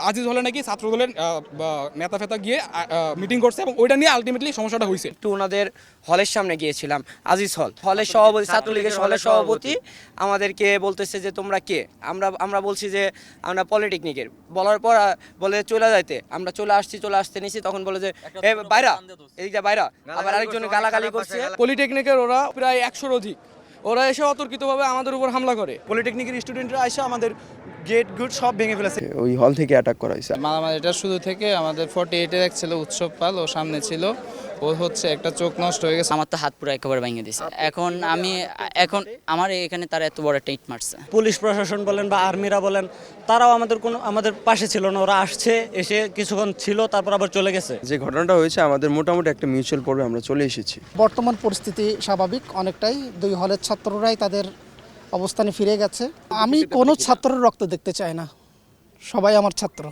আজিজ হলে নাকি ছাত্র দলের নেতা ফেতা গিয়ে মিটিং করছে এবং ওইটা নিয়ে আলটিমেটলি সমস্যাটা হয়েছে। একটু ওনাদের হলের সামনে গিয়েছিলাম, আজিজ হল, হলের সভাপতি, ছাত্রলীগের হলের সভাপতি আমাদেরকে বলতেছে যে তোমরা কে, আমরা বলছি যে আমরা পলিটেকনিকের। বলার পর বলে চলে যাইতে, আমরা চলে আসতে নিছি, তখন বলে যে এ বাইরা, এইদিকটা বাইরা, আবার আরেকজন গালাগালি করছে। পলিটেকনিকের ওরা প্রায় 100-র অধিক, ওরা এসে অতর্কিতভাবে আমাদের উপর হামলা করে। পলিটেকনিকের স্টুডেন্টরা এসে আমাদের গেট গুড সব ভেঙে ফেলেছে। ওই হল থেকে অ্যাটাক করা হয়েছে। মালামাল এটা শুরু থেকে আমাদের 48-এর এক ছিল উৎসব পাল, ও সামনে ছিল, ও হচ্ছে একটা চোখ নষ্ট হয়ে গেছে। আমার তো হাত পুরো একেবারে ভেঙে দিছে। এখন আমার এখানে তারা এত বড় একটা ইট মারছে। পুলিশ প্রশাসন বলেন বা আর্মিরা বলেন, তারাও আমাদের পাশে ছিল না। ওরা আসছে, এসে কিছুক্ষণ ছিল, তারপর আবার চলে গেছে। যে ঘটনাটা হয়েছে আমাদের মোটামুটি একটা মিউচুয়াল পর্বে আমরা চলে এসেছি। বর্তমান পরিস্থিতি স্বাভাবিক অনেকটাই, দুই হলের ছাত্ররাই তাদের অবস্থানে ফিরে গেছে। আমি কোনো ছাত্রের রক্ত দেখতে চাই না, সবাই আমার ছাত্র।